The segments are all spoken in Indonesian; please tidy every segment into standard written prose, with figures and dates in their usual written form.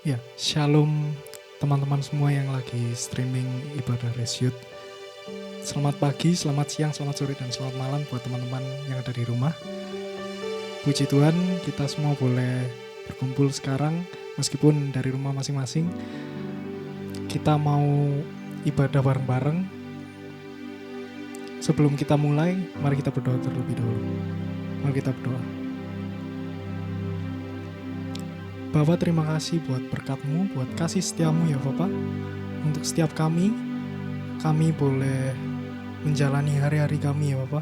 Ya, shalom teman-teman semua yang lagi streaming ibadah resyut. Selamat pagi, selamat siang, selamat sore, dan selamat malam buat teman-teman yang ada di rumah. Puji Tuhan, kita semua boleh berkumpul sekarang meskipun dari rumah masing-masing. Kita mau ibadah bareng-bareng. Sebelum kita mulai, mari kita berdoa terlebih dahulu. Mari kita berdoa. Bapa, terima kasih buat berkat-Mu, buat kasih setia-Mu ya Bapa. Untuk setiap kami boleh menjalani hari-hari kami ya Bapa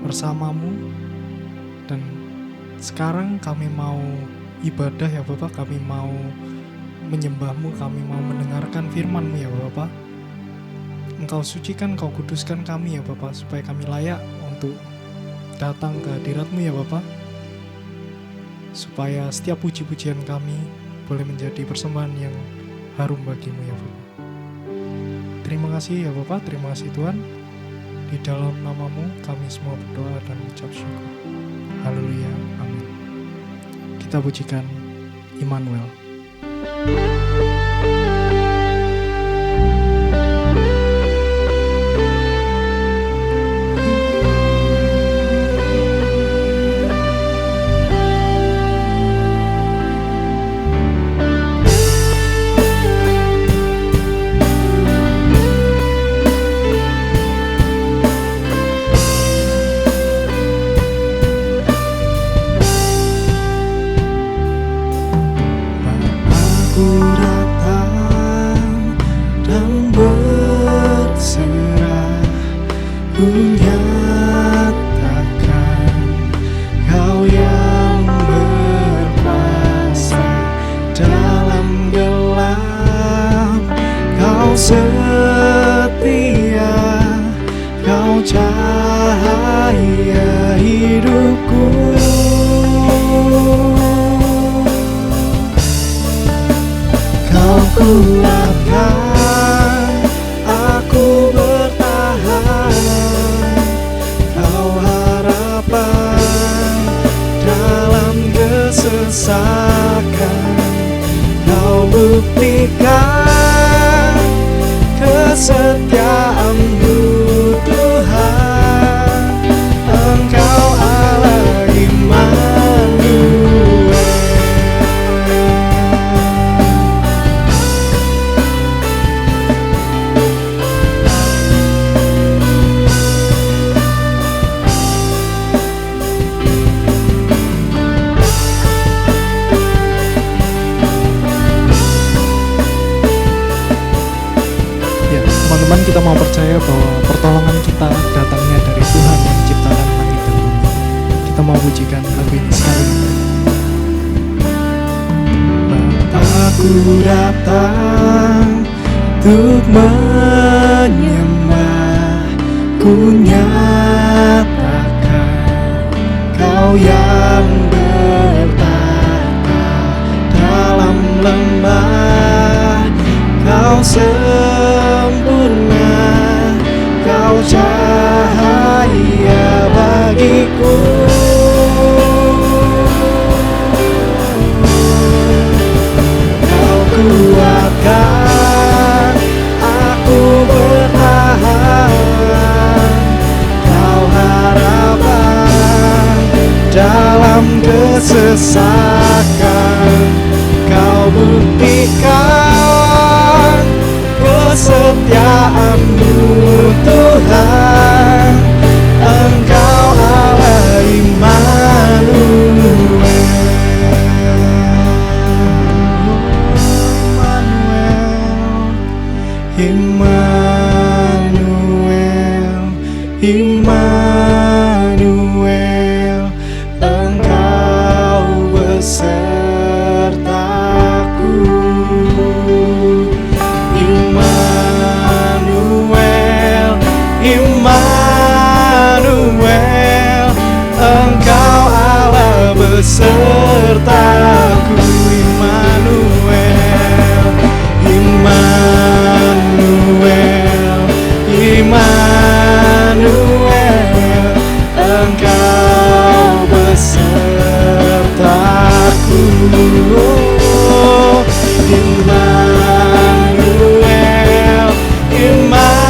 bersama-Mu. Dan sekarang kami mau ibadah ya Bapa, kami mau menyembah-Mu, kami mau mendengarkan firman-Mu ya Bapa. Engkau sucikan, Engkau kuduskan kami ya Bapa, supaya kami layak untuk datang ke hadirat-Mu ya Bapa. Supaya setiap puji-pujian kami boleh menjadi persembahan yang harum bagi-Mu ya Bapa. Terima kasih ya Bapa, terima kasih Tuhan. Di dalam nama-Mu kami semua berdoa dan mengucap syukur. Haleluya, amin. Kita pujikan Immanuel. Kita mau percaya bahwa pertolongan kita datangnya dari Tuhan yang menciptakan langit dan bumi. Kita mau pujikan lagu ini sekali. Bapakku datang untuk menyembah, ku nyatakan Kau yang bertata dalam lembah. Kau sempurna, Kau cahaya bagiku. Kau kuatkan aku bertahan, Kau harapan dalam kesesakan. Kau buktikan kesetiaan-Mu Tuhan, Engkau Allah Immanuel. Immanuel, Immanuel, Engkau besertaku. Immanuel, Immanuel, Engkau Allah besertaku. Immanuel, Immanuel, Immanuel, Engkau besertaku. Immanuel, Immanuel,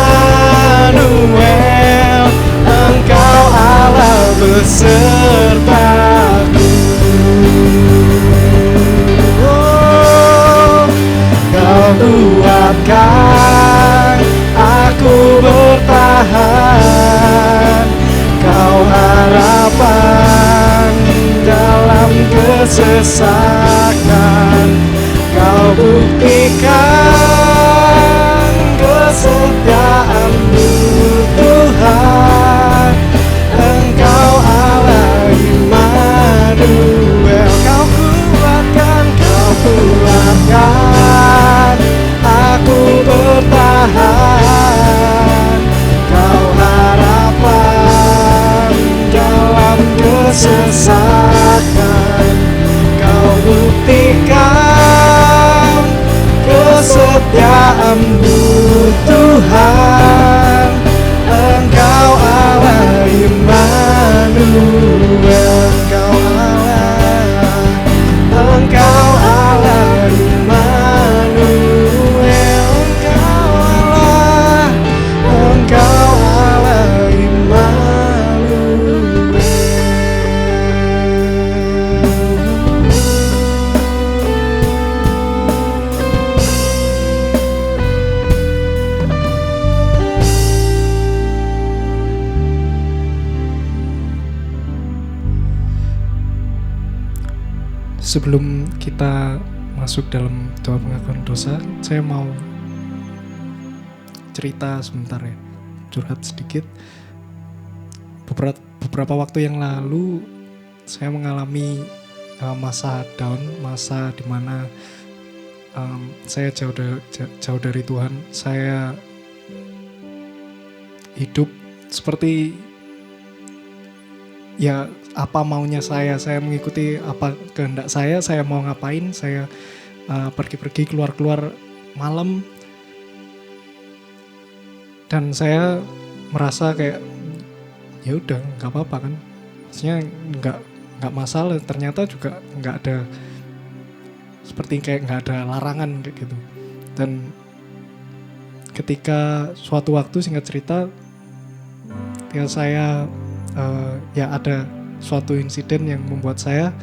Engkau Allah besertaku. Oh, Kau kuatkan aku bertahan, Kau harapan dalam kesesakan, Kau buktikan kesetiaan-Mu Tuhan. Engkau Allah Immanuel, Kau kuatkan aku bertahan, Kau harapan dalam kesesakan, Kau buktikan kesetiaan-Mu Tuhan. Engkau Allah Immanuel, Engkau Allah Immanuel, Engkau Allah Immanuel. Sebelum kita masuk dalam doa pengakuan dosa, saya mau cerita sebentar ya, curhat sedikit. Beberapa waktu yang lalu saya mengalami masa down, masa dimana saya jauh dari Tuhan. Saya hidup seperti ya apa maunya saya mengikuti apa kehendak saya mau ngapain, saya pergi-pergi keluar malam, dan saya merasa kayak ya udah nggak apa-apa kan, maksudnya nggak masalah. Ternyata juga nggak ada, seperti kayak nggak ada larangan kayak gitu. Dan ketika suatu waktu, singkat cerita, ketika saya ya ada suatu insiden yang membuat saya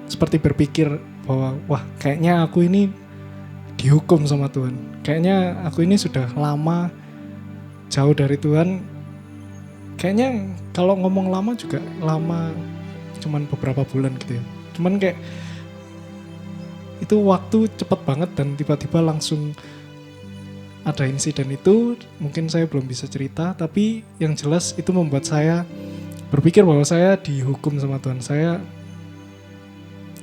seperti berpikir bahwa wah, kayaknya aku ini dihukum sama Tuhan. Kayaknya aku ini sudah lama jauh dari Tuhan. Kayaknya kalau ngomong lama juga lama, cuman beberapa bulan gitu ya. Cuman kayak itu waktu cepet banget, dan tiba-tiba langsung ada insiden itu. Mungkin saya belum bisa cerita, tapi yang jelas itu membuat saya berpikir bahwa saya dihukum sama Tuhan. Saya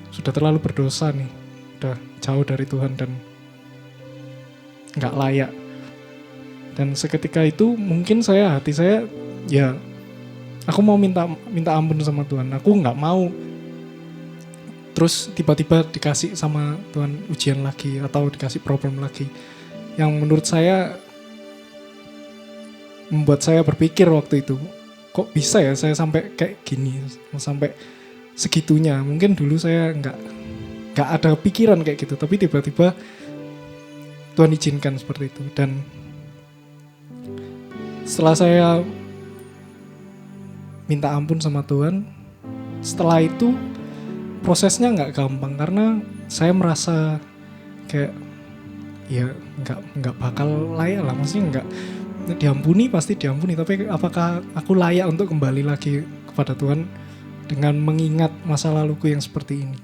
sudah terlalu berdosa nih, udah jauh dari Tuhan dan gak layak. Dan seketika itu mungkin hati saya ya, aku mau minta ampun sama Tuhan. Aku gak mau terus tiba-tiba dikasih sama Tuhan ujian lagi atau dikasih problem lagi, yang menurut saya membuat saya berpikir waktu itu, kok bisa ya saya sampai kayak gini, sampai segitunya. Mungkin dulu saya nggak ada pikiran kayak gitu, tapi tiba-tiba Tuhan izinkan seperti itu. Dan setelah saya minta ampun sama Tuhan, setelah itu prosesnya nggak gampang, karena saya merasa kayak ya nggak bakal layak lah, maksudnya nggak diampuni, pasti diampuni, tapi apakah aku layak untuk kembali lagi kepada Tuhan dengan mengingat masa laluku yang seperti ini.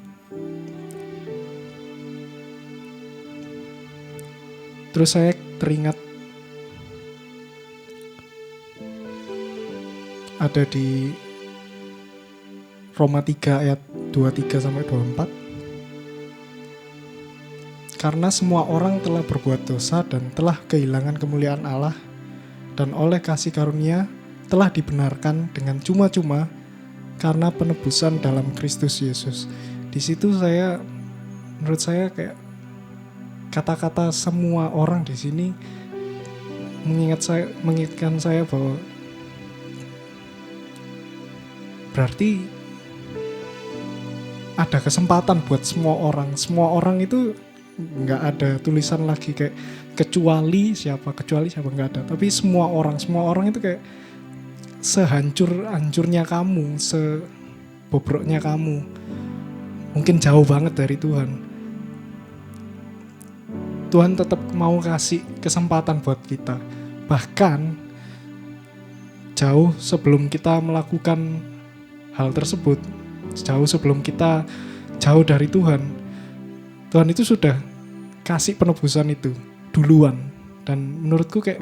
Terus saya teringat ada di Roma 3 ayat 23-24. Karena semua orang telah berbuat dosa dan telah kehilangan kemuliaan Allah, dan oleh kasih karunia telah dibenarkan dengan cuma-cuma karena penebusan dalam Kristus Yesus. Di situ menurut saya kayak kata-kata semua orang di sini mengingatkan saya bahwa berarti ada kesempatan buat semua orang. Semua orang itu nggak ada tulisan lagi kayak kecuali siapa nggak ada. Tapi semua orang itu kayak sehancur-hancurnya kamu, sebobroknya kamu, mungkin jauh banget dari Tuhan. Tuhan tetap mau kasih kesempatan buat kita. Bahkan jauh sebelum kita melakukan hal tersebut, jauh sebelum kita jauh dari Tuhan, Tuhan itu sudah kasih penebusan itu duluan. Dan menurutku kayak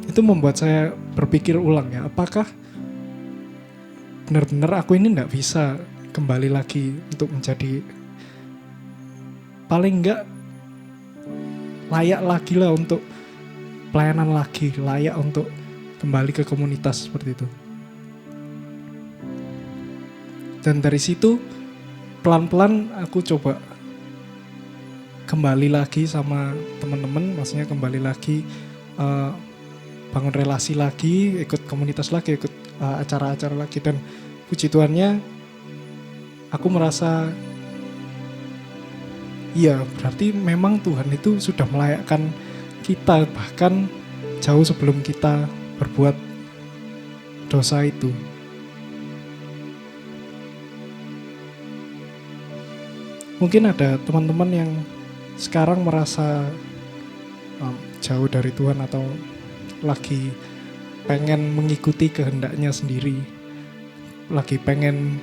itu membuat saya berpikir ulang ya, apakah benar-benar aku ini tidak bisa kembali lagi untuk menjadi, paling enggak layak lagi lah untuk pelayanan lagi, layak untuk kembali ke komunitas seperti itu. Dan dari situ pelan-pelan aku coba kembali lagi sama teman-teman, maksudnya kembali lagi bangun relasi lagi, ikut komunitas lagi, ikut acara-acara lagi. Dan puji Tuhannya aku merasa iya, berarti memang Tuhan itu sudah melayakkan kita bahkan jauh sebelum kita berbuat dosa itu. Mungkin ada teman-teman yang sekarang merasa jauh dari Tuhan atau lagi pengen mengikuti kehendaknya sendiri, lagi pengen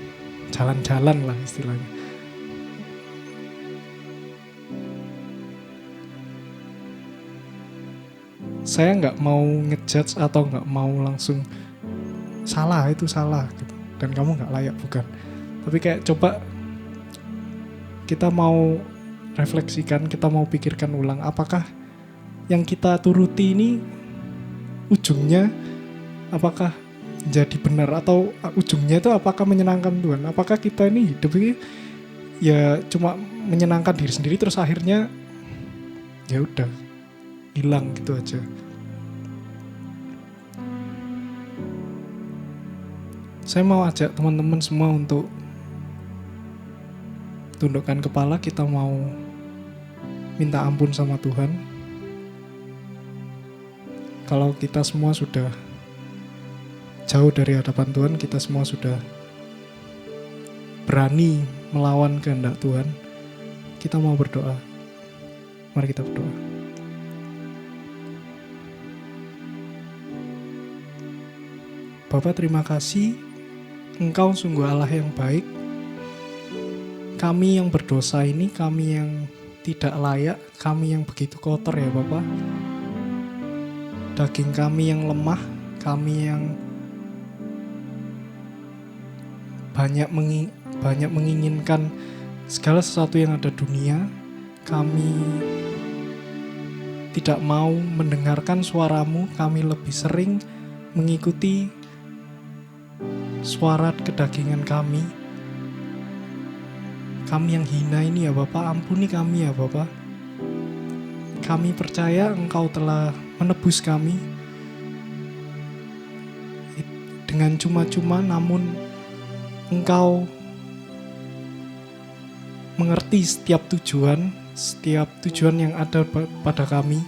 jalan-jalan lah istilahnya. Saya nggak mau ngejudge atau nggak mau langsung salah itu salah gitu, dan kamu nggak layak, bukan. Tapi kayak coba kita mau refleksikan, kita mau pikirkan ulang, apakah yang kita turuti ini ujungnya apakah jadi benar, atau ujungnya itu apakah menyenangkan Tuhan. Apakah kita ini hidup ini ya cuma menyenangkan diri sendiri terus akhirnya ya udah hilang gitu aja. Saya mau ajak teman-teman semua untuk tundukkan kepala, kita mau minta ampun sama Tuhan. Kalau kita semua sudah jauh dari hadapan Tuhan, kita semua sudah berani melawan kehendak Tuhan, kita mau berdoa. Mari kita berdoa. Bapa, terima kasih, Engkau sungguh Allah yang baik. Kami yang berdosa ini, kami yang tidak layak, kami yang begitu kotor ya Bapa. Daging kami yang lemah, kami yang banyak menginginkan segala sesuatu yang ada dunia. Kami tidak mau mendengarkan suaramu, kami lebih sering mengikuti suara kedagingan kami. Kami yang hina ini ya Bapa, ampuni kami ya Bapa. Kami percaya Engkau telah menebus kami dengan cuma-cuma, namun Engkau mengerti setiap tujuan yang ada pada kami.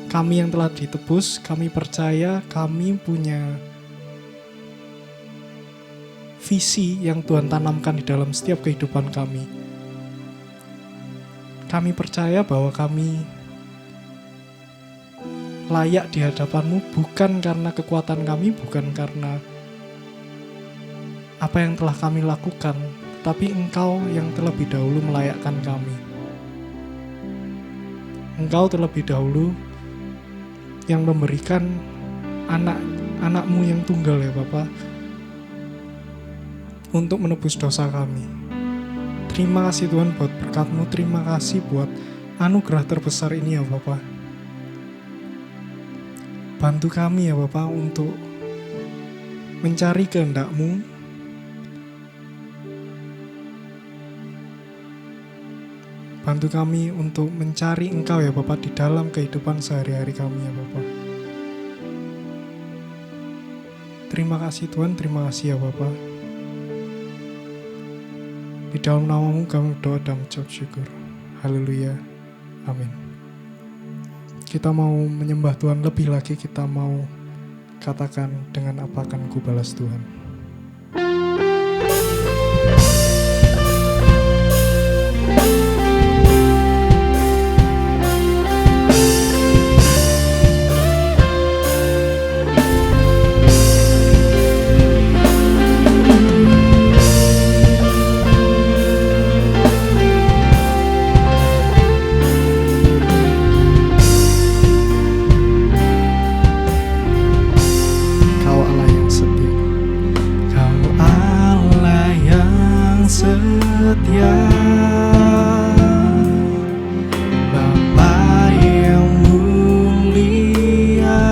Kami yang telah ditebus, kami percaya kami punya visi yang Tuhan tanamkan di dalam setiap kehidupan kami. Kami percaya bahwa kami layak di hadapan-Mu bukan karena kekuatan kami, bukan karena apa yang telah kami lakukan, tapi Engkau yang terlebih dahulu melayakkan kami. Engkau terlebih dahulu yang memberikan anak-anak-Mu yang tunggal ya Bapa, untuk menebus dosa kami. Terima kasih Tuhan buat berkat-Mu, terima kasih buat anugerah terbesar ini ya Bapa. Bantu kami ya Bapa untuk mencari kehendak-Mu, bantu kami untuk mencari Engkau ya Bapa di dalam kehidupan sehari-hari kami ya Bapa. Terima kasih Tuhan, terima kasih ya Bapa. Di dalam namamu kami berdoa dan mengucap syukur. Haleluya. Amin. Kita mau menyembah Tuhan lebih lagi, kita mau katakan, dengan apa akan ku balas Tuhan. Setia Bapa yang mulia,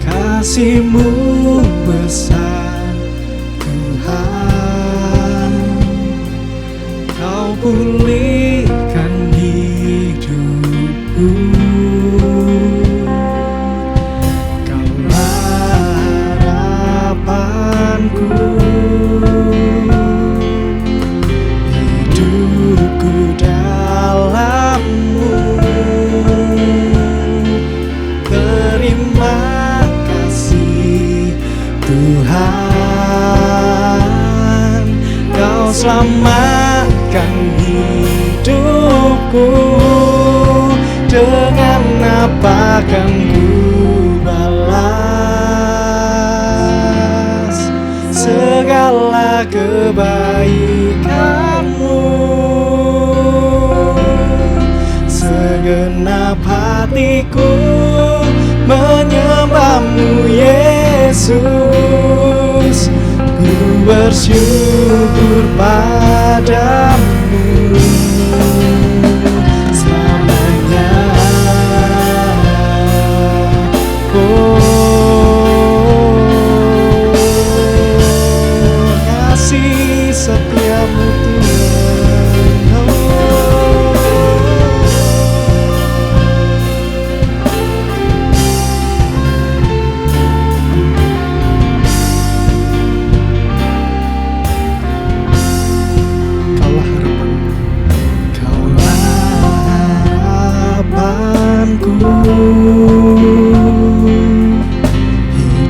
kasih-Mu besar Tuhan, Kau pulihkan hidupku, Kaulah harapanku. Selamatkan hidupku, dengan apa kan ku balas segala kebaikan-Mu. Segenap hatiku menyembah-Mu Yesus, ku bersyukur padamu selamanya. Oh, kasih setiamu Tuhan.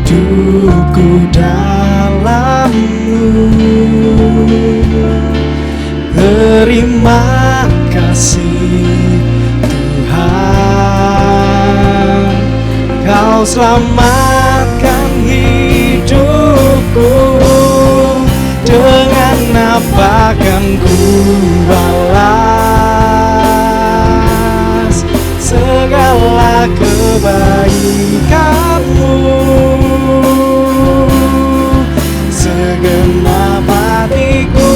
Hidupku dalam-Mu, terima kasih Tuhan, Kau selamatkan hidupku, dengan apa kan ku balas segala kebaikan-Mu. Segenap hatiku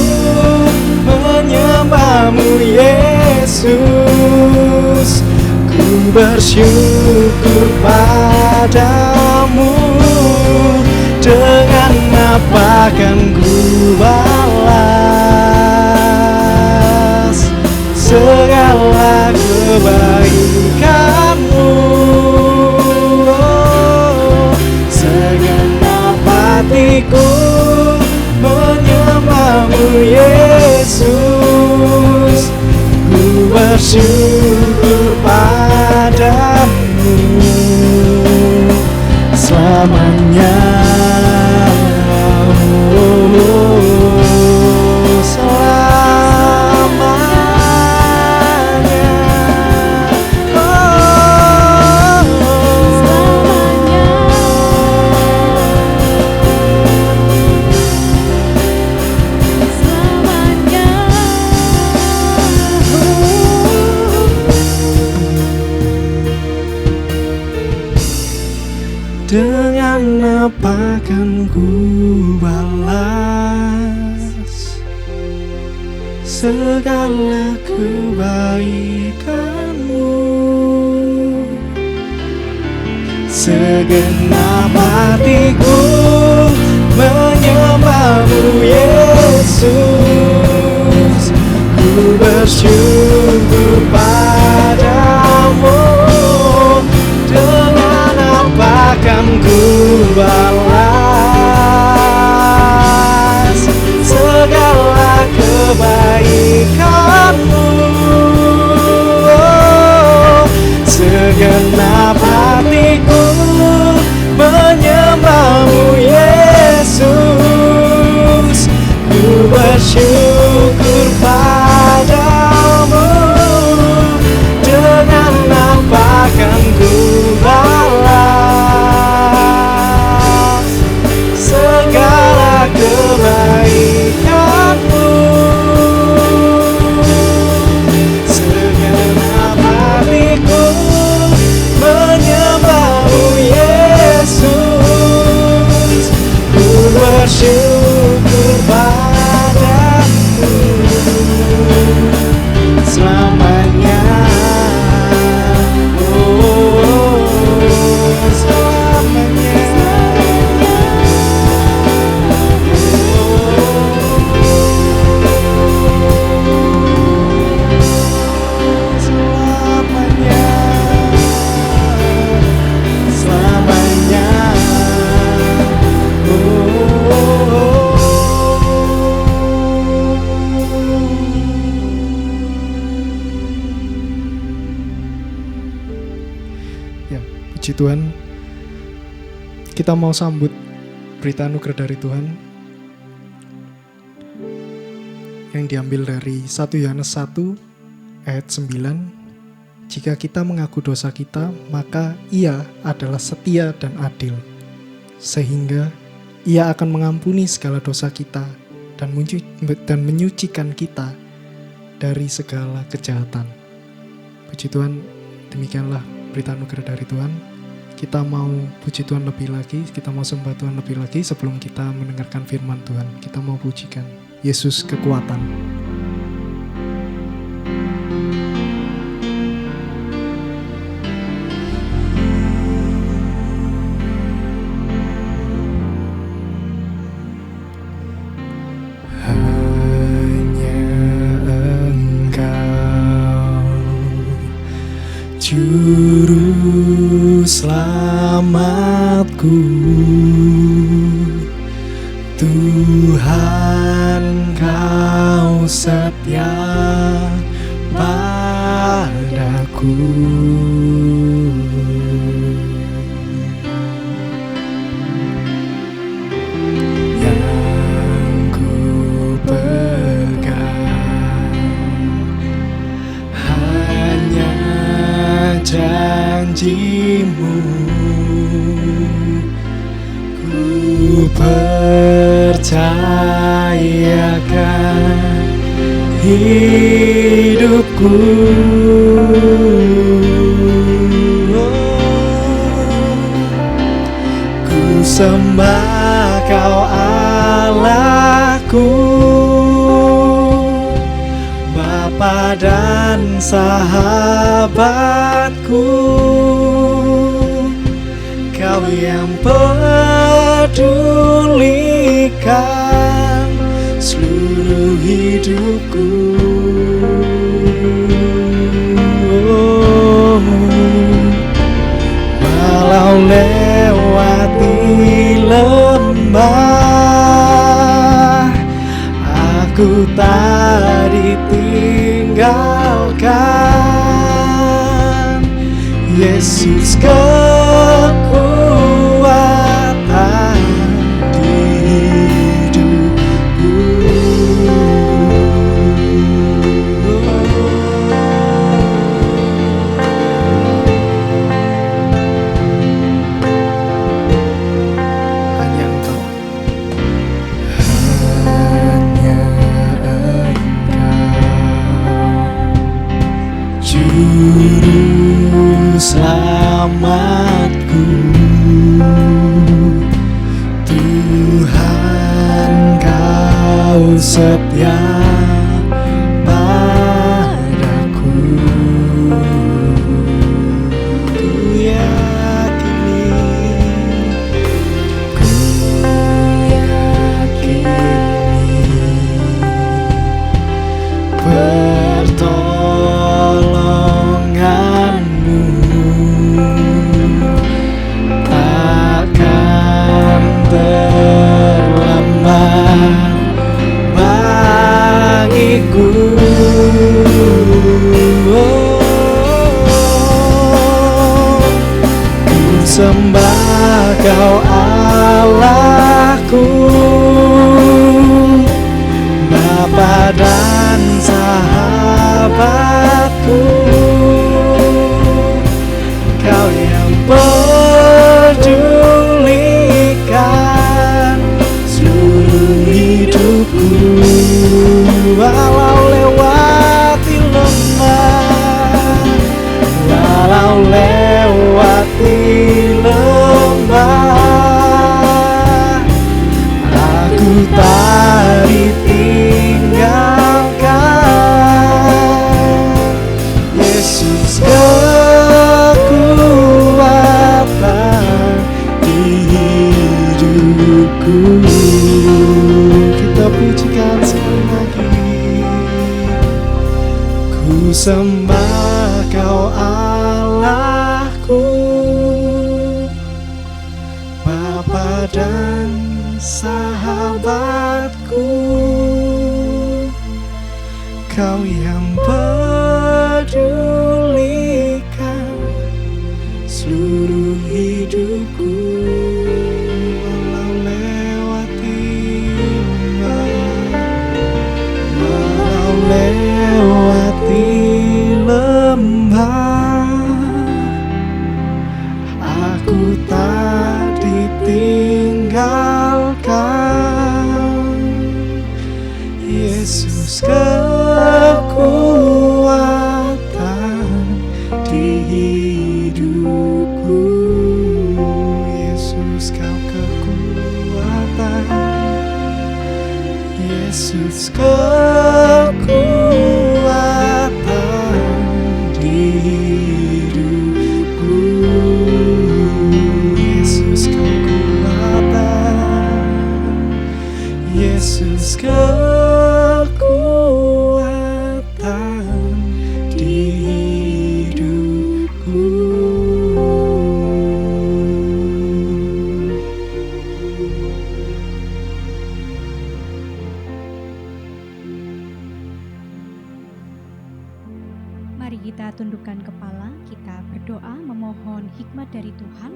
menyembah-Mu Yesus, ku bersyukur padamu, dengan apa kan ku balas segala kebaikan-Mu. Segenap hatiku menyembah-Mu Yesus, ku bersyukur padamu selamanya. Dengan apa kan ku balas segala kebaikan-Mu. Segenap hatiku menyembah-Mu Yesus, ku bersyukur padamu, dengan apa kan ku balas Puji Tuhan, kita mau sambut berita anugerah dari Tuhan yang diambil dari 1 Yohanes 1 ayat 9. Jika kita mengaku dosa kita, maka Ia adalah setia dan adil, sehingga Ia akan mengampuni segala dosa kita dan menyucikan kita dari segala kejahatan. Puji Tuhan, demikianlah berita anugerah dari Tuhan. Kita mau puji Tuhan lebih lagi, kita mau sembah Tuhan lebih lagi sebelum kita mendengarkan firman Tuhan. Kita mau pujikan Yesus kekuatan. Juru selamatku, Tuhan Kau setia padaku. Yang ku pegang hanya janji-Mu, ku percayakan hidupku. Ku sembah Kau Allahku, Bapa dan sahabatku, Kau yang pedulikan seluruh hidupku. Walau lewati lembah, aku tak ditinggalkan. Yesus kekuatan di hidupku. Hanya Engkau, hanya Engkau, Juru selamatku, Tuhan Kau setia padaku. Ku yakini pertolongan-Mu takkan terlambat bagiku. Ku sembah Kau Allahku, Bapa dan sahabatku, Kau yang pedulikan seluruh hidupku. Walau lewati lembah, walau lewati lembah, aku tak ditinggalkan. Yesus kekuatan di hidupku. Kita pujikan sekali lagi. Ku sembah Kau Allahku, Bapa dan sahabatku, Kau yang pedulikan seluruh hidupku, walau lewati walau lewati lembah, aku tak ditinggalkan. Yesus kekuatan di hidupku, Yesus kau kekuatan, Yesus kekuatan di hidupku, Yesus kekuatan, Yesus kekuatan di hidupku. Mari kita tundukkan kepala, kita berdoa memohon hikmat dari Tuhan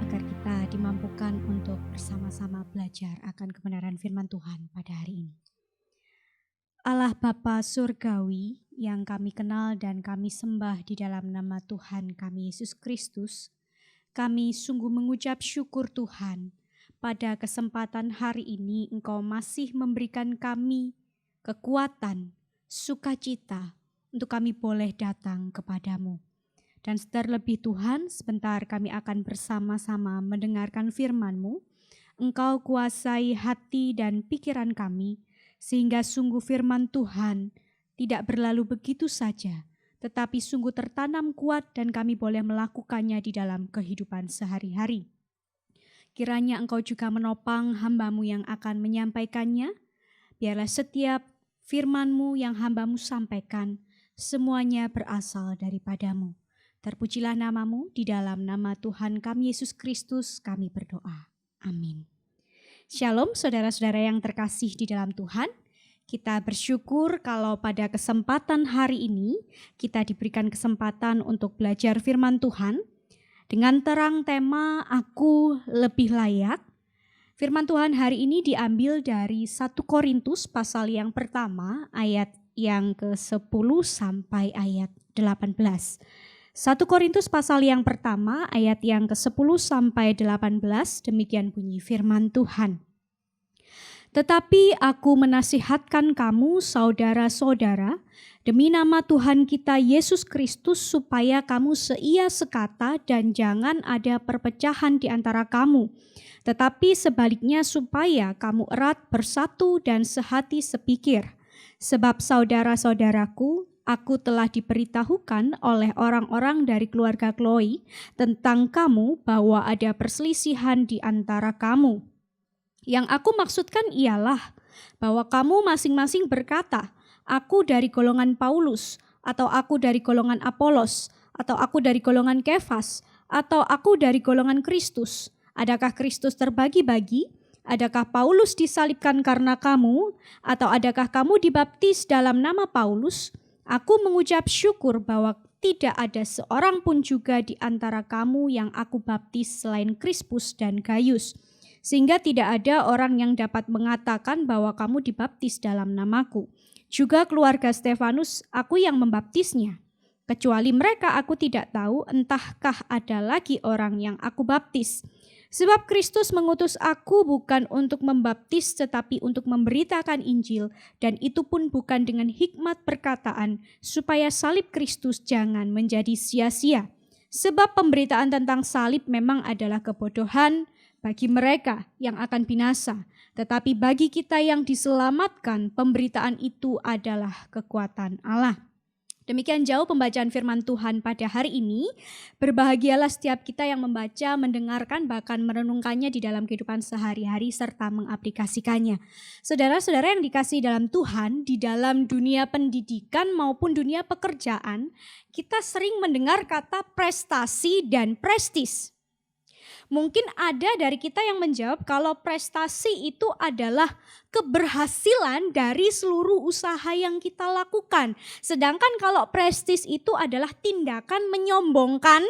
agar kita dimampukan untuk bersama-sama belajar akan kebenaran firman Tuhan pada hari ini. Allah Bapa Surgawi yang kami kenal dan kami sembah di dalam nama Tuhan kami Yesus Kristus, kami sungguh mengucap syukur Tuhan pada kesempatan hari ini Engkau masih memberikan kami kekuatan, sukacita untuk kami boleh datang kepadamu. Dan terlebih Tuhan, sebentar kami akan bersama-sama mendengarkan firman-Mu. Engkau kuasai hati dan pikiran kami, sehingga sungguh firman Tuhan tidak berlalu begitu saja, tetapi sungguh tertanam kuat dan kami boleh melakukannya di dalam kehidupan sehari-hari. Kiranya Engkau juga menopang hamba-Mu yang akan menyampaikannya. Biarlah setiap firman-Mu yang hamba-Mu sampaikan, semuanya berasal daripada-Mu. Terpujilah nama-Mu, di dalam nama Tuhan kami Yesus Kristus kami berdoa. Amin. Shalom saudara-saudara yang terkasih di dalam Tuhan. Kita bersyukur kalau pada kesempatan hari ini kita diberikan kesempatan untuk belajar firman Tuhan dengan terang tema Aku Lebih Layak. Firman Tuhan hari ini diambil dari 1 Korintus pasal yang pertama ayat yang ke-10 sampai ayat 18. 1 Korintus pasal yang pertama ayat yang ke-10 sampai 18 demikian bunyi firman Tuhan. Tetapi aku menasihatkan kamu saudara-saudara demi nama Tuhan kita Yesus Kristus supaya kamu seia sekata dan jangan ada perpecahan di antara kamu. Tetapi sebaliknya supaya kamu erat bersatu dan sehati sepikir. Sebab saudara-saudaraku, aku telah diberitahukan oleh orang-orang dari keluarga Chloe tentang kamu bahwa ada perselisihan di antara kamu. Yang aku maksudkan ialah bahwa kamu masing-masing berkata, aku dari golongan Paulus, atau aku dari golongan Apolos, atau aku dari golongan Kefas, atau aku dari golongan Kristus. Adakah Kristus terbagi-bagi? Adakah Paulus disalibkan karena kamu? Atau adakah kamu dibaptis dalam nama Paulus? Aku mengucap syukur bahwa tidak ada seorang pun juga di antara kamu yang aku baptis selain Krispus dan Gaius. Sehingga tidak ada orang yang dapat mengatakan bahwa kamu dibaptis dalam namaku. Juga keluarga Stefanus, aku yang membaptisnya. Kecuali mereka aku tidak tahu entahkah ada lagi orang yang aku baptis. Sebab Kristus mengutus aku bukan untuk membaptis tetapi untuk memberitakan Injil. Dan itu pun bukan dengan hikmat perkataan supaya salib Kristus jangan menjadi sia-sia. Sebab pemberitaan tentang salib memang adalah kebodohan bagi mereka yang akan binasa. Tetapi bagi kita yang diselamatkan, pemberitaan itu adalah kekuatan Allah. Demikian jauh pembacaan firman Tuhan pada hari ini. Berbahagialah setiap kita yang membaca, mendengarkan, bahkan merenungkannya di dalam kehidupan sehari-hari serta mengaplikasikannya. Saudara-saudara yang dikasihi dalam Tuhan, di dalam dunia pendidikan maupun dunia pekerjaan, kita sering mendengar kata prestasi dan prestis. Mungkin ada dari kita yang menjawab kalau prestasi itu adalah keberhasilan dari seluruh usaha yang kita lakukan. Sedangkan kalau prestis itu adalah tindakan menyombongkan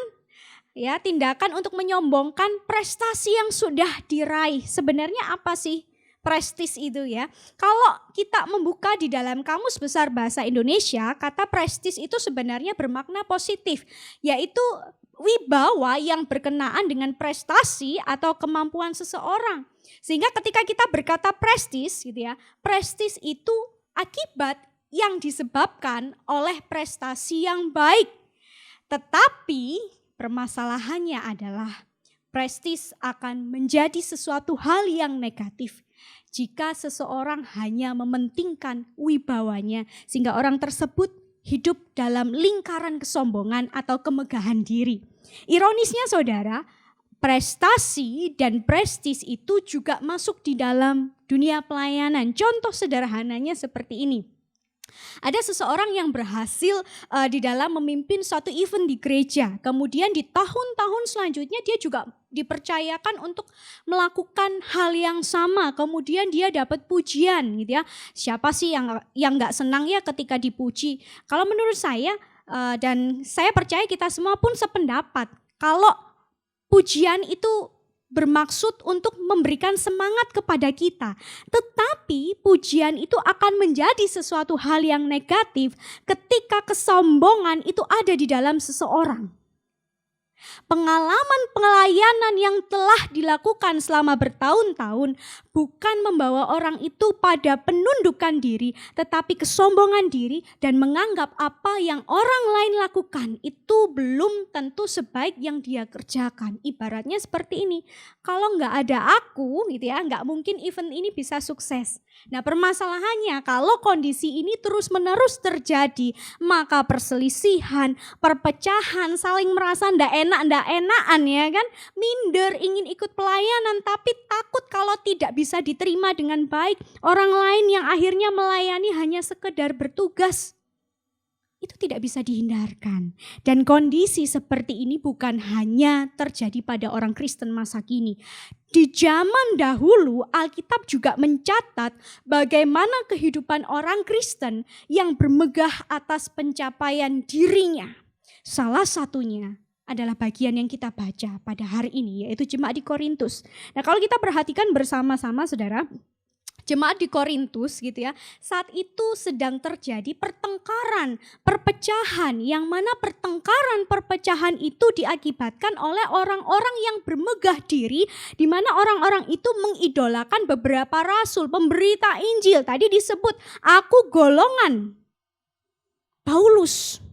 ya, tindakan untuk menyombongkan prestasi yang sudah diraih. Sebenarnya apa sih prestis itu ya? Kalau kita membuka di dalam Kamus Besar Bahasa Indonesia, kata prestis itu sebenarnya bermakna positif, yaitu wibawa yang berkenaan dengan prestasi atau kemampuan seseorang. Sehingga ketika kita berkata prestis gitu ya, prestis itu akibat yang disebabkan oleh prestasi yang baik. Tetapi permasalahannya adalah prestis akan menjadi sesuatu hal yang negatif jika seseorang hanya mementingkan wibawanya sehingga orang tersebut hidup dalam lingkaran kesombongan atau kemegahan diri. Ironisnya saudara, prestasi dan prestis itu juga masuk di dalam dunia pelayanan. Contoh sederhananya seperti ini. Ada seseorang yang berhasil di dalam memimpin suatu event di gereja. Kemudian di tahun-tahun selanjutnya dia juga dipercayakan untuk melakukan hal yang sama. Kemudian dia dapat pujian gitu ya. Siapa sih yang nggak senang ya ketika dipuji? Kalau menurut saya dan saya percaya kita semua pun sependapat. Kalau pujian itu bermaksud untuk memberikan semangat kepada kita. Tetapi pujian itu akan menjadi sesuatu hal yang negatif ketika kesombongan itu ada di dalam seseorang. Pengalaman pelayanan yang telah dilakukan selama bertahun-tahun bukan membawa orang itu pada penundukan diri, tetapi kesombongan diri dan menganggap apa yang orang lain lakukan itu belum tentu sebaik yang dia kerjakan. Ibaratnya seperti ini, kalau nggak ada aku gitu ya, nggak mungkin event ini bisa sukses. Nah permasalahannya kalau kondisi ini terus-menerus terjadi, maka perselisihan, perpecahan, saling merasa ndak enakan ya kan, minder ingin ikut pelayanan tapi takut kalau tidak bisa diterima dengan baik. Orang lain yang akhirnya melayani hanya sekedar bertugas. Itu tidak bisa dihindarkan. Dan kondisi seperti ini bukan hanya terjadi pada orang Kristen masa kini. Di zaman dahulu Alkitab juga mencatat bagaimana kehidupan orang Kristen yang bermegah atas pencapaian dirinya. Salah satunya adalah bagian yang kita baca pada hari ini, yaitu jemaat di Korintus. Nah kalau kita perhatikan bersama-sama saudara, jemaat di Korintus gitu ya, saat itu sedang terjadi pertengkaran, perpecahan, yang mana perpecahan itu diakibatkan oleh orang-orang yang bermegah diri, di mana orang-orang itu mengidolakan beberapa rasul, pemberita Injil. Tadi disebut, aku golongan Paulus.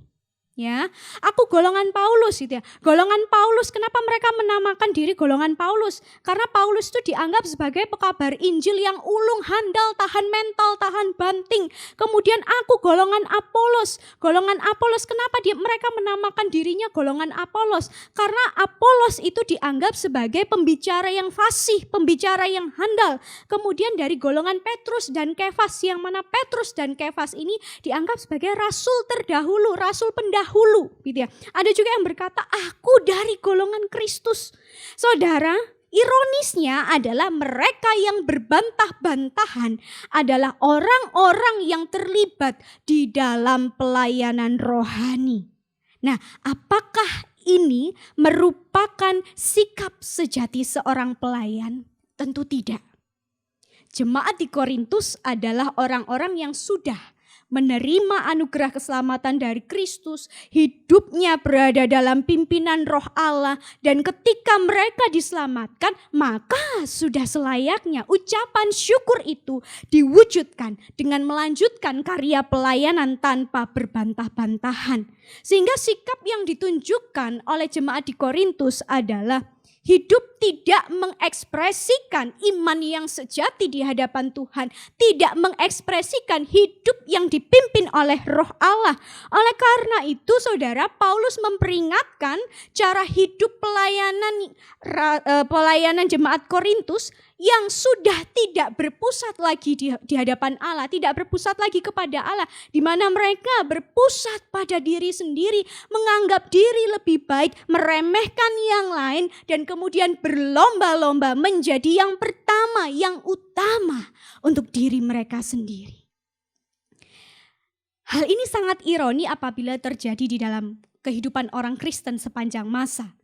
Ya, aku golongan Paulus gitu ya. Golongan Paulus, kenapa mereka menamakan diri golongan Paulus? Karena Paulus itu dianggap sebagai pekabar Injil yang ulung, handal, tahan mental, tahan banting. Kemudian aku golongan Apolos. Golongan Apolos, kenapa mereka menamakan dirinya golongan Apolos? Karena Apolos itu dianggap sebagai pembicara yang fasih, pembicara yang handal. Kemudian dari golongan Petrus dan Kefas, yang mana Petrus dan Kefas ini dianggap sebagai rasul terdahulu, rasul pendahulu gitu ya. Ada juga yang berkata aku dari golongan Kristus. Saudara, ironisnya adalah mereka yang berbantah-bantahan adalah orang-orang yang terlibat di dalam pelayanan rohani. Nah, apakah ini merupakan sikap sejati seorang pelayan? Tentu tidak. Jemaat di Korintus adalah orang-orang yang sudah menerima anugerah keselamatan dari Kristus, hidupnya berada dalam pimpinan Roh Allah, dan ketika mereka diselamatkan, maka sudah selayaknya ucapan syukur itu diwujudkan dengan melanjutkan karya pelayanan tanpa berbantah-bantahan. Sehingga sikap yang ditunjukkan oleh jemaat di Korintus adalah hidup tidak mengekspresikan iman yang sejati di hadapan Tuhan, tidak mengekspresikan hidup yang dipimpin oleh Roh Allah. Oleh karena itu saudara, Paulus memperingatkan cara hidup pelayanan jemaat Korintus yang sudah tidak berpusat lagi di hadapan Allah, tidak berpusat lagi kepada Allah, di mana mereka berpusat pada diri sendiri, menganggap diri lebih baik, meremehkan yang lain, dan kemudian berlomba-lomba menjadi yang pertama, yang utama untuk diri mereka sendiri. Hal ini sangat ironi apabila terjadi di dalam kehidupan orang Kristen sepanjang masa.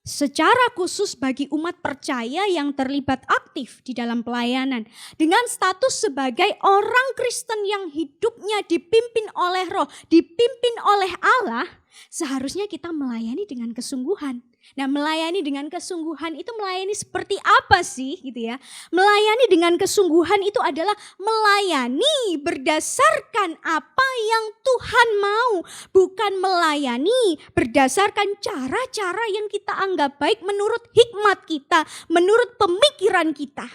secara khusus bagi umat percaya yang terlibat aktif di dalam pelayanan. Dengan status sebagai orang Kristen yang hidupnya dipimpin oleh Roh, dipimpin oleh Allah, seharusnya kita melayani dengan kesungguhan. Nah, melayani dengan kesungguhan itu melayani seperti apa sih gitu ya? Melayani dengan kesungguhan itu adalah melayani berdasarkan apa yang Tuhan mau, bukan melayani berdasarkan cara-cara yang kita anggap baik menurut hikmat kita, menurut pemikiran kita.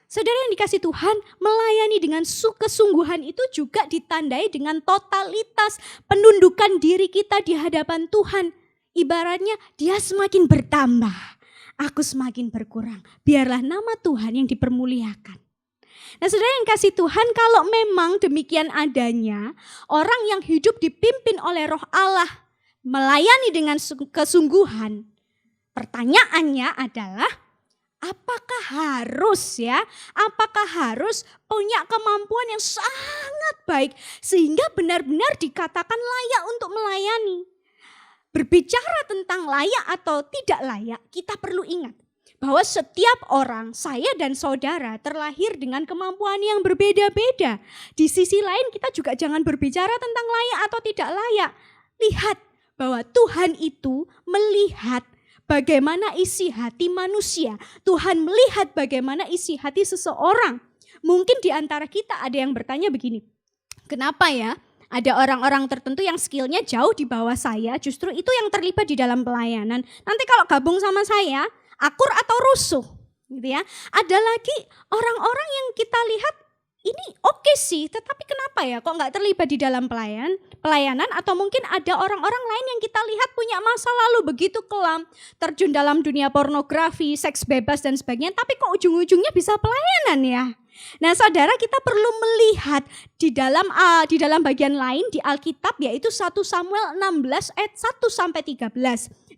Saudara yang dikasih Tuhan, melayani dengan kesungguhan itu juga ditandai dengan totalitas penundukan diri kita di hadapan Tuhan. Ibaratnya dia semakin bertambah, aku semakin berkurang. Biarlah nama Tuhan yang dipermuliakan. Nah, saudara yang kasih Tuhan, kalau memang demikian adanya, orang yang hidup dipimpin oleh Roh Allah melayani dengan kesungguhan, pertanyaannya adalah apakah harus punya kemampuan yang sangat baik sehingga benar-benar dikatakan layak untuk melayani? Berbicara tentang layak atau tidak layak, kita perlu ingat bahwa setiap orang, saya dan saudara, terlahir dengan kemampuan yang berbeda-beda. Di sisi lain kita juga jangan berbicara tentang layak atau tidak layak. Lihat bahwa Tuhan itu melihat bagaimana isi hati manusia. Tuhan melihat bagaimana isi hati seseorang. Mungkin di antara kita ada yang bertanya begini, kenapa ya? Ada orang-orang tertentu yang skillnya jauh di bawah saya, justru itu yang terlibat di dalam pelayanan. Nanti kalau gabung sama saya, akur atau rusuh, gitu ya. Ada lagi orang-orang yang kita lihat ini oke sih, tetapi kenapa ya kok nggak terlibat di dalam pelayanan? Atau mungkin ada orang-orang lain yang kita lihat punya masa lalu begitu kelam, terjun dalam dunia pornografi, seks bebas dan sebagainya, tapi kok ujung-ujungnya bisa pelayanan ya? Nah, saudara, kita perlu melihat di dalam bagian lain di Alkitab, yaitu 1 Samuel 16 ayat 1 sampai 13.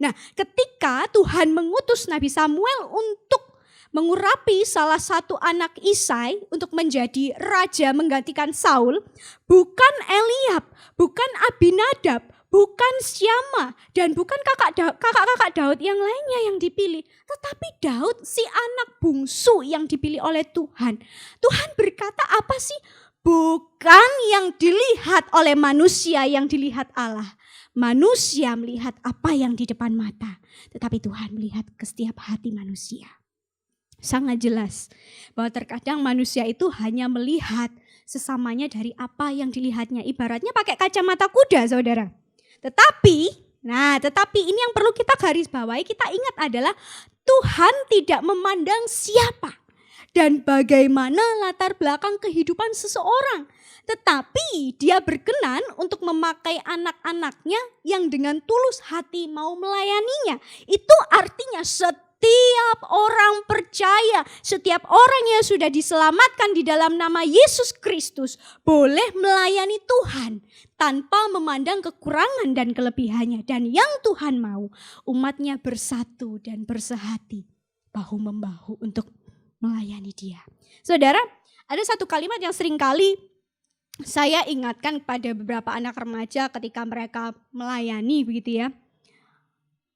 Nah, ketika Tuhan mengutus Nabi Samuel untuk mengurapi salah satu anak Isai untuk menjadi raja menggantikan Saul, bukan Eliab, bukan Abinadab, bukan Syama, dan bukan kakak-kakak Daud yang lainnya yang dipilih, tetapi Daud, si anak bungsu yang dipilih oleh Tuhan. Tuhan berkata apa sih? Bukan yang dilihat oleh manusia yang dilihat Allah. Manusia melihat apa yang di depan mata, tetapi Tuhan melihat ke setiap hati manusia. Sangat jelas bahwa terkadang manusia itu hanya melihat sesamanya dari apa yang dilihatnya. Ibaratnya pakai kacamata kuda, saudara. Tetapi ini yang perlu kita garis bawahi, kita ingat adalah Tuhan tidak memandang siapa dan bagaimana latar belakang kehidupan seseorang. Tetapi dia berkenan untuk memakai anak-anaknya yang dengan tulus hati mau melayaninya. Itu artinya setiap orang percaya, setiap orang yang sudah diselamatkan di dalam nama Yesus Kristus boleh melayani Tuhan tanpa memandang kekurangan dan kelebihannya. Dan yang Tuhan mau, umatnya bersatu dan bersehati, bahu-membahu untuk melayani Dia. Saudara, ada satu kalimat yang seringkali saya ingatkan kepada beberapa anak remaja ketika mereka melayani begitu ya.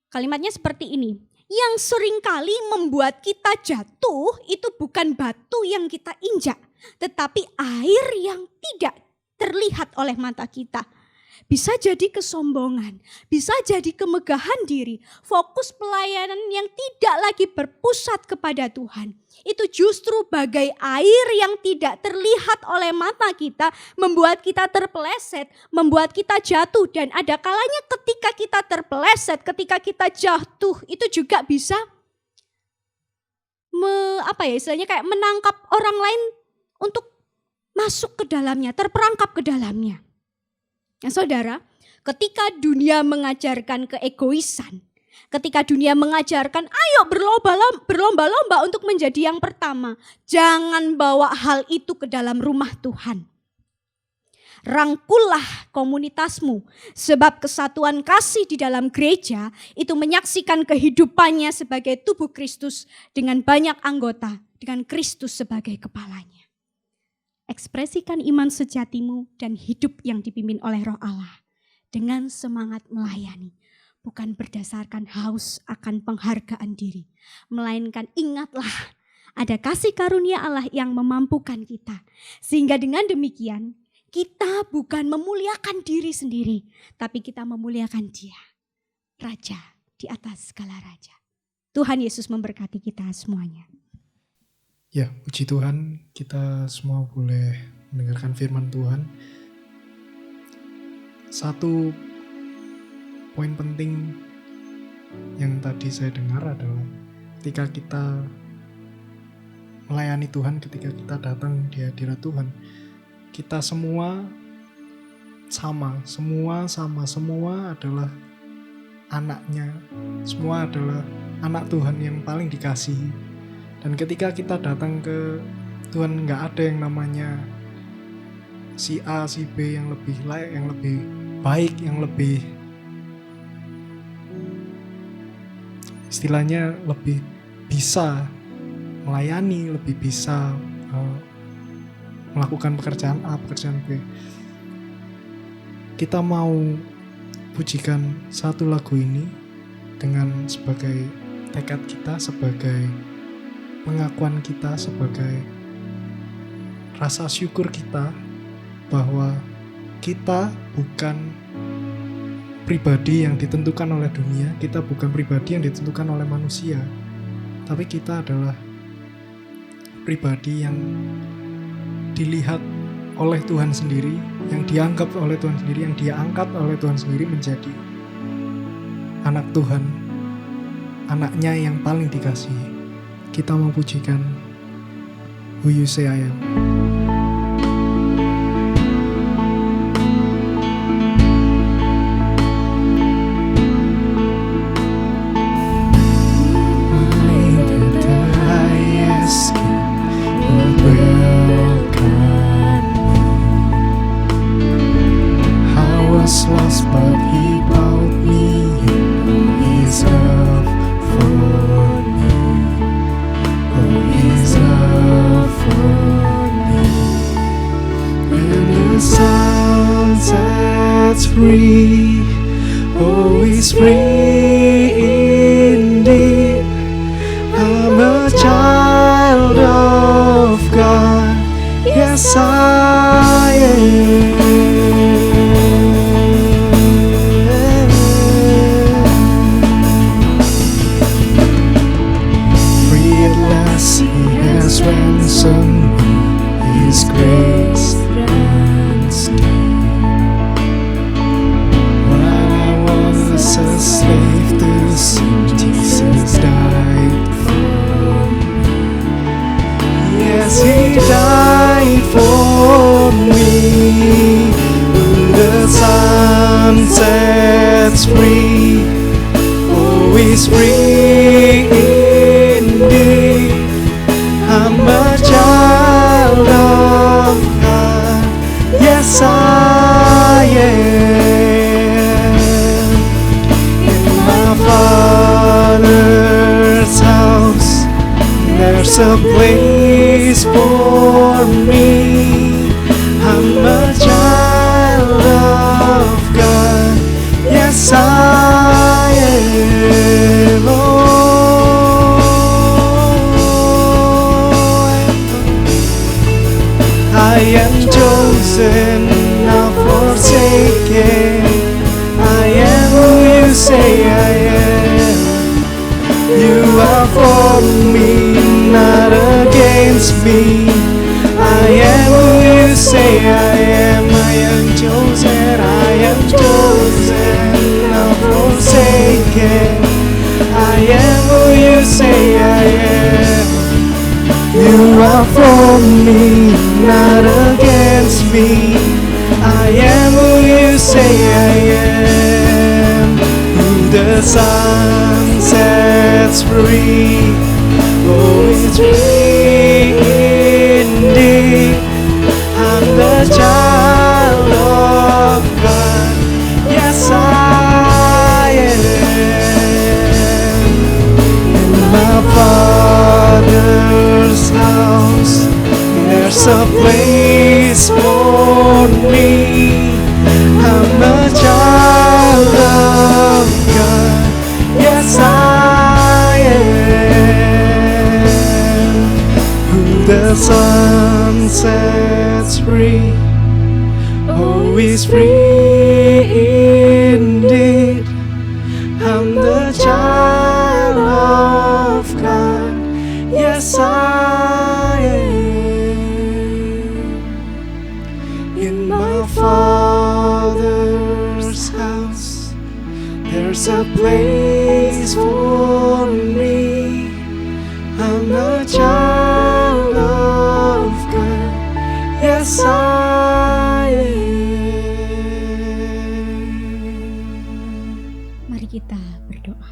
Kalimatnya seperti ini, yang seringkali membuat kita jatuh itu bukan batu yang kita injak, tetapi air yang tidak terlihat oleh mata kita. Bisa jadi kesombongan, bisa jadi kemegahan diri, fokus pelayanan yang tidak lagi berpusat kepada Tuhan. Itu justru bagai air yang tidak terlihat oleh mata kita, membuat kita terpeleset, membuat kita jatuh. Dan ada kalanya ketika kita terpeleset, ketika kita jatuh, itu juga bisa istilahnya kayak menangkap orang lain untuk masuk ke dalamnya, terperangkap ke dalamnya. Nah, saudara, ketika dunia mengajarkan keegoisan, ketika dunia mengajarkan ayo berlomba-lomba untuk menjadi yang pertama, jangan bawa hal itu ke dalam rumah Tuhan. Rangkullah komunitasmu, sebab kesatuan kasih di dalam gereja itu menyaksikan kehidupannya sebagai tubuh Kristus dengan banyak anggota, dengan Kristus sebagai kepalanya. Ekspresikan iman sejatimu dan hidup yang dipimpin oleh Roh Allah dengan semangat melayani. bukan berdasarkan haus akan penghargaan diri, melainkan ingatlah ada kasih karunia Allah yang memampukan kita. Sehingga dengan demikian kita bukan memuliakan diri sendiri, tapi kita memuliakan Dia, Raja di atas segala raja. Tuhan Yesus memberkati kita semuanya. Ya, puji Tuhan, kita semua boleh mendengarkan firman Tuhan. Satu poin penting yang tadi saya dengar adalah ketika kita melayani Tuhan, ketika kita datang di hadirat Tuhan, kita semua sama, semua adalah anaknya, semua adalah anak Tuhan yang paling dikasihi. Dan ketika kita datang ke Tuhan, gak ada yang namanya si A, si B yang lebih layak, yang lebih baik, yang lebih istilahnya lebih bisa melayani, lebih bisa melakukan pekerjaan A, pekerjaan B. Kita mau pujikan satu lagu ini dengan sebagai tekad kita, sebagai pengakuan kita, sebagai rasa syukur kita bahwa kita bukan pribadi yang ditentukan oleh dunia, kita bukan pribadi yang ditentukan oleh manusia, tapi kita adalah pribadi yang dilihat oleh Tuhan sendiri, yang dianggap oleh Tuhan sendiri, yang Dia angkat oleh Tuhan sendiri menjadi anak Tuhan, anaknya yang paling dikasihi. Kita mau pujikan Who You Say I Am. Lost, but He brought me in. His love for me, His love for me. When the sun sets free, He's free indeed. I'm a child of God, yes I am. Ransom His grace grants me. While I was a slave to sin, Jesus died for me. Yes, He died for me. When the sun sets free, He's free indeed. I'm a child of God, yes I am. In my Father's house, there's a place for me. I'm a child of God, yes I am. Oh, I am chosen, not forsaken. I am who You say I am. You are for me, not against me. I am who You say I am. I am chosen, not forsaken. I am who You say I am. You are for me, not against me. I am who You say I am. Who the sun sets free, it's free indeed. I'm the child of God, yes I am. In my Father's house, there's a place for me. I'm a child of God. Son sets free, oh, is free indeed. I'm the child of God, yes I am. In my Father's house, there's a place for me. I'm a child of God, yes I am. Mari kita berdoa.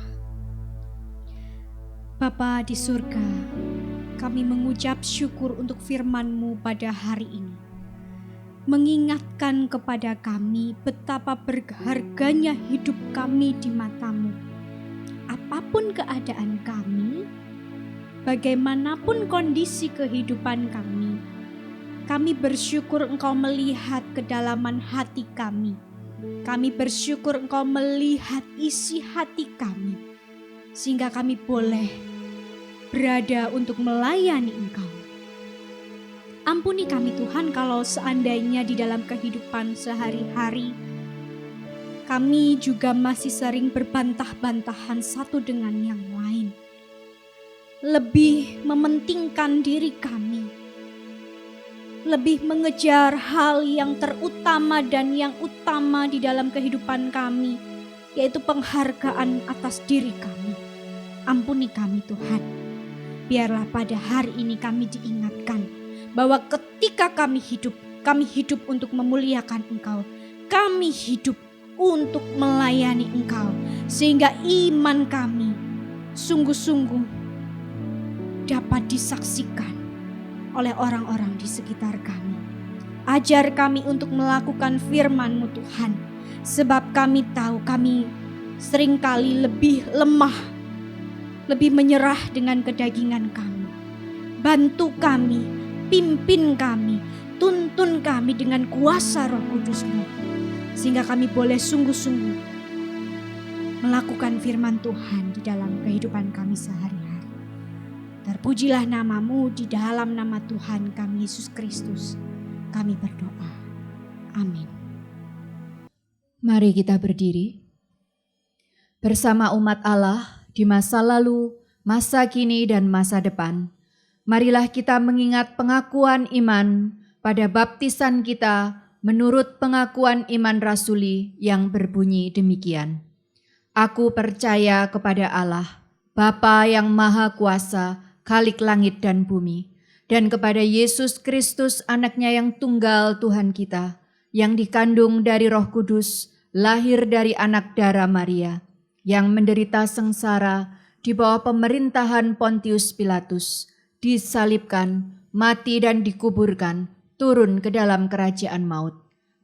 Bapa di surga, kami mengucap syukur untuk firman-Mu pada hari ini. Mengingatkan kepada kami betapa berharganya hidup kami di mata-Mu. Apapun keadaan kami, bagaimanapun kondisi kehidupan kami bersyukur Engkau melihat kedalaman hati kami. Kami bersyukur Engkau melihat isi hati kami, sehingga kami boleh berada untuk melayani Engkau. Ampuni kami Tuhan kalau seandainya di dalam kehidupan sehari-hari kami juga masih sering berbantah-bantahan satu dengan yang lain. Lebih mementingkan diri kami, lebih mengejar hal yang terutama dan yang utama di dalam kehidupan kami, yaitu penghargaan atas diri kami. Ampuni kami Tuhan. Biarlah pada hari ini kami diingatkan bahwa ketika kami hidup untuk memuliakan Engkau. Kami hidup untuk melayani Engkau, sehingga iman kami sungguh-sungguh dapat disaksikan oleh orang-orang di sekitar kami. Ajar kami untuk melakukan firman-Mu Tuhan, sebab kami tahu kami seringkali lebih lemah, lebih menyerah dengan kedagingan kami. Bantu kami, pimpin kami, tuntun kami dengan kuasa Roh Kudus-Mu, sehingga kami boleh sungguh-sungguh melakukan firman Tuhan di dalam kehidupan kami sehari-hari. Terpujilah nama-Mu, di dalam nama Tuhan kami Yesus Kristus kami berdoa. Amin. Mari kita berdiri bersama umat Allah di masa lalu, masa kini, dan masa depan. Marilah kita mengingat pengakuan iman pada baptisan kita menurut pengakuan iman rasuli yang berbunyi demikian. Aku percaya kepada Allah, Bapa yang Maha Kuasa, Khalik langit dan bumi, dan kepada Yesus Kristus anaknya yang tunggal Tuhan kita, yang dikandung dari Roh Kudus, lahir dari anak darah Maria, yang menderita sengsara di bawah pemerintahan Pontius Pilatus, disalibkan, mati dan dikuburkan, turun ke dalam kerajaan maut.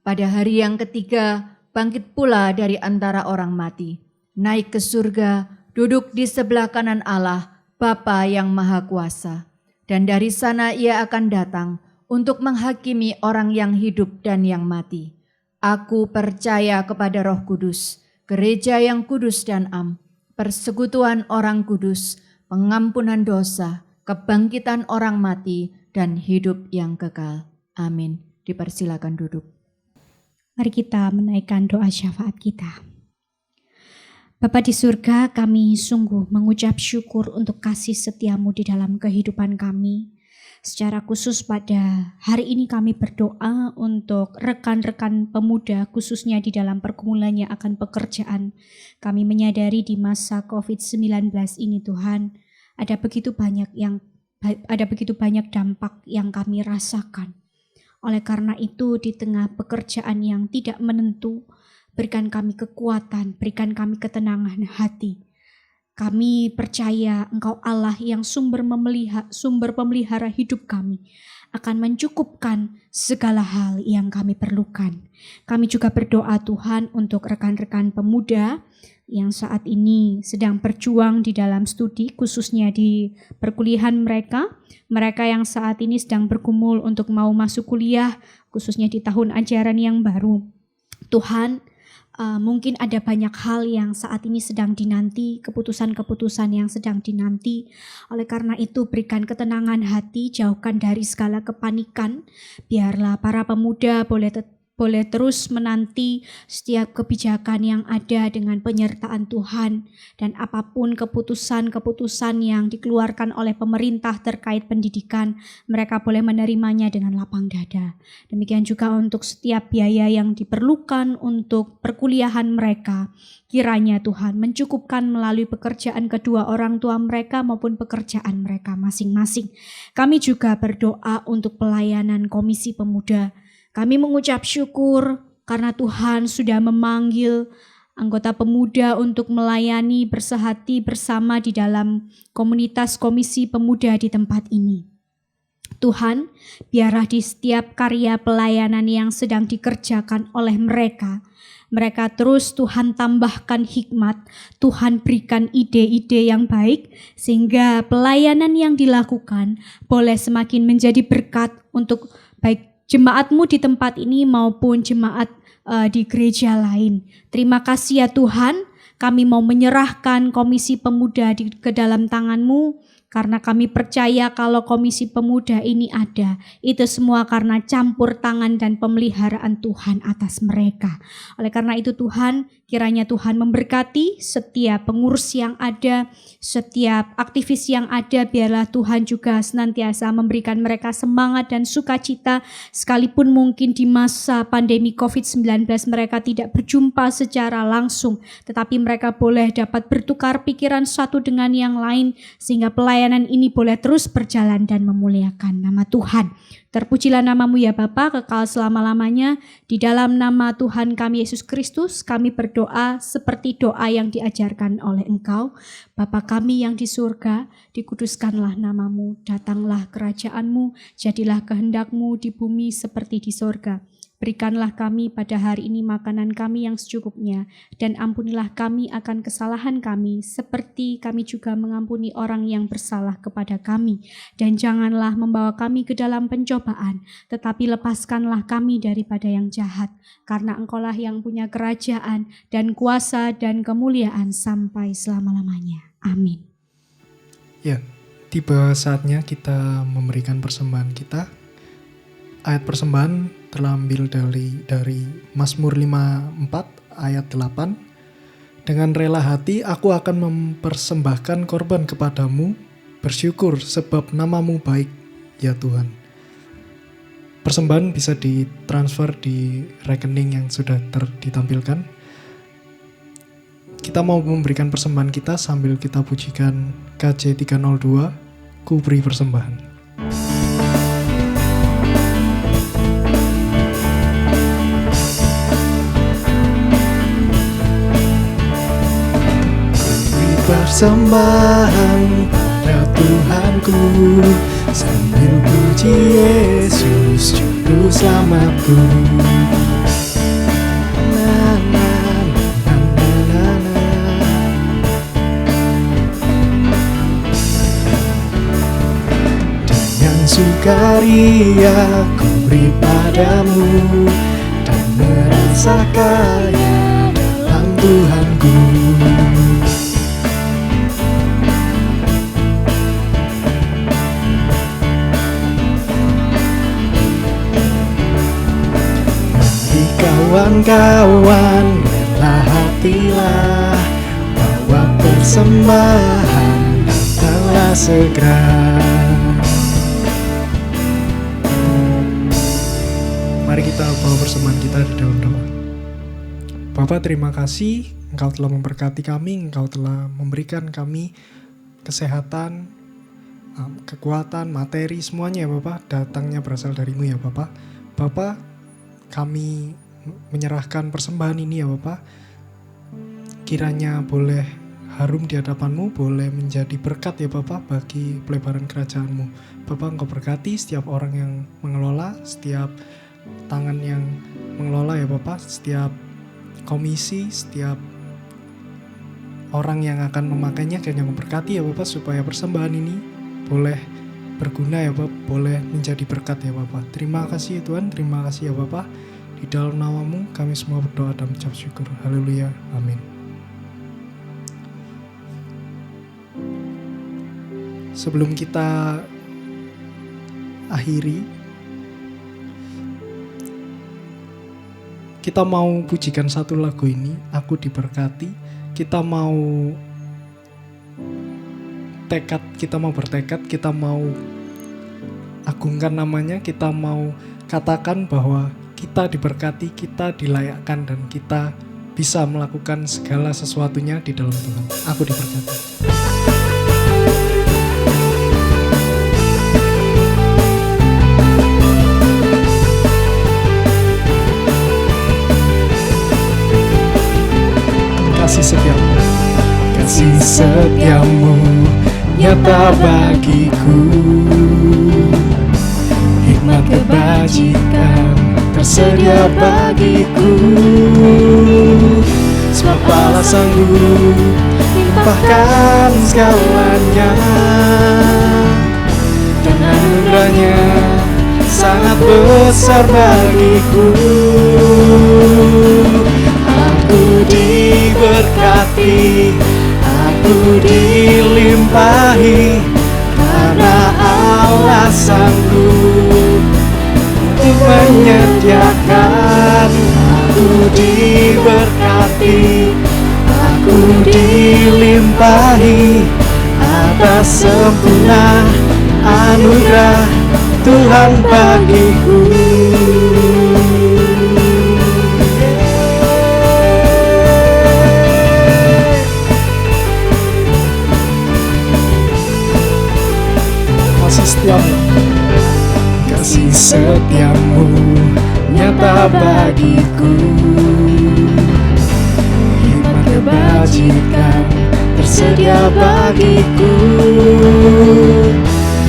Pada hari yang ketiga, bangkit pula dari antara orang mati, naik ke surga, duduk di sebelah kanan Allah, Bapa yang Maha Kuasa. Dan dari sana ia akan datang untuk menghakimi orang yang hidup dan yang mati. Aku percaya kepada Roh Kudus, gereja yang kudus dan am, persekutuan orang kudus, pengampunan dosa, kebangkitan orang mati, dan hidup yang kekal. Amin. Dipersilakan duduk. Mari kita menaikkan doa syafaat kita. Bapa di surga, kami sungguh mengucap syukur untuk kasih setia-Mu di dalam kehidupan kami. Secara khusus pada hari ini kami berdoa untuk rekan-rekan pemuda, khususnya di dalam pergumulannya akan pekerjaan. Kami menyadari di masa COVID-19 ini Tuhan, ada begitu banyak dampak yang kami rasakan. Oleh karena itu, di tengah pekerjaan yang tidak menentu, berikan kami kekuatan, berikan kami ketenangan hati. Kami percaya Engkau Allah yang sumber pemelihara hidup kami, akan mencukupkan segala hal yang kami perlukan. Kami juga berdoa Tuhan untuk rekan-rekan pemuda yang saat ini sedang berjuang di dalam studi, khususnya di perkuliahan mereka yang saat ini sedang bergumul untuk mau masuk kuliah, khususnya di tahun ajaran yang baru. Tuhan, Mungkin ada banyak hal yang saat ini sedang dinanti, keputusan-keputusan yang sedang dinanti. Oleh karena itu berikan ketenangan hati, jauhkan dari segala kepanikan. Biarlah para pemuda boleh terus menanti setiap kebijakan yang ada dengan penyertaan Tuhan. Dan apapun keputusan-keputusan yang dikeluarkan oleh pemerintah terkait pendidikan, mereka boleh menerimanya dengan lapang dada. Demikian juga untuk setiap biaya yang diperlukan untuk perkuliahan mereka. Kiranya Tuhan mencukupkan melalui pekerjaan kedua orang tua mereka maupun pekerjaan mereka masing-masing. Kami juga berdoa untuk pelayanan Komisi Pemuda. Kami mengucap syukur karena Tuhan sudah memanggil anggota pemuda untuk melayani bersehati bersama di dalam komunitas Komisi Pemuda di tempat ini. Tuhan, biarlah di setiap karya pelayanan yang sedang dikerjakan oleh mereka terus Tuhan tambahkan hikmat, Tuhan berikan ide-ide yang baik, sehingga pelayanan yang dilakukan boleh semakin menjadi berkat untuk baik jemaatmu di tempat ini maupun jemaat di gereja lain. Terima kasih ya Tuhan, kami mau menyerahkan Komisi Pemuda ke dalam tangan-Mu, karena kami percaya kalau Komisi Pemuda ini ada, itu semua karena campur tangan dan pemeliharaan Tuhan atas mereka. Oleh karena itu Tuhan, kiranya Tuhan memberkati setiap pengurus yang ada, setiap aktivis yang ada, biarlah Tuhan juga senantiasa memberikan mereka semangat dan sukacita, sekalipun mungkin di masa pandemi COVID-19 mereka tidak berjumpa secara langsung, tetapi mereka boleh dapat bertukar pikiran satu dengan yang lain, sehingga pelayanan ini boleh terus berjalan dan memuliakan nama Tuhan. Terpujilah nama-Mu ya Bapa, kekal selama-lamanya. Di dalam nama Tuhan kami Yesus Kristus, kami berdoa seperti doa yang diajarkan oleh Engkau. Bapa kami yang di surga, dikuduskanlah nama-Mu, datanglah kerajaan-Mu, jadilah kehendak-Mu di bumi seperti di surga. Berikanlah kami pada hari ini makanan kami yang secukupnya, dan ampunilah kami akan kesalahan kami, seperti kami juga mengampuni orang yang bersalah kepada kami. Dan janganlah membawa kami ke dalam pencobaan, tetapi lepaskanlah kami daripada yang jahat, karena Engkaulah yang punya kerajaan dan kuasa dan kemuliaan sampai selama-lamanya. Amin. Ya, tiba saatnya kita memberikan persembahan kita. Ayat persembahan terambil dari Mazmur 54 ayat 8. Dengan rela hati aku akan mempersembahkan korban kepadamu, bersyukur sebab nama-Mu baik ya Tuhan. Persembahan bisa ditransfer di rekening yang sudah ditampilkan. Kita mau memberikan persembahan kita sambil kita pujikan KJ 302, Ku Beri Persembahan. Persembahan pada Tuhanku, sambil puji Yesus juru selamatku. Na, na, na, na, na, na. Dengan sukaria ku beri padamu, dan merasa kaya dalam Tuhanku. Kawan-kawan, rela hatilah, bawa persembahan, datanglah segera. Mari kita bawa persembahan kita di dalam doa. Bapa, terima kasih Engkau telah memberkati kami, Engkau telah memberikan kami kesehatan, kekuatan, materi, semuanya ya Bapa, datangnya berasal dari-Mu ya Bapa. Bapa, kami menyerahkan persembahan ini ya Bapa, kiranya boleh harum di hadapan-Mu, boleh menjadi berkat ya Bapa bagi pelebaran kerajaan-Mu. Bapa, Engkau berkati setiap orang yang mengelola, setiap tangan yang mengelola ya Bapa, setiap komisi, setiap orang yang akan memakainya, kiranya Engkau berkati ya Bapa, supaya persembahan ini boleh berguna ya Bapa, boleh menjadi berkat ya Bapa. Terima kasih ya Tuhan, terima kasih ya Bapa. Di dalam nama-Mu kami semua berdoa dan mengucap syukur. Haleluya. Amin. Sebelum kita akhiri, kita mau pujikan satu lagu ini, Aku Diberkati. Kita mau bertekad, kita mau agungkan namanya, kita mau katakan bahwa kita diberkati, kita dilayakkan, dan kita bisa melakukan segala sesuatunya di dalam Tuhan. Aku diberkati. Kasih setiamu nyata bagiku, hikmat kebajikan tersedia bagiku. Sebab Allah sanggup limpahkan segalanya, dan anugerahnya sangat besar bagiku. Aku diberkati, aku dilimpahi, karena Allah sanggup untuk menyediakan. Aku diberkati, aku dilimpahi, atas sempurna anugerah Tuhan bagiku. Kasih setiamu nyata bagiku, hikmat kebajikan tersedia bagiku.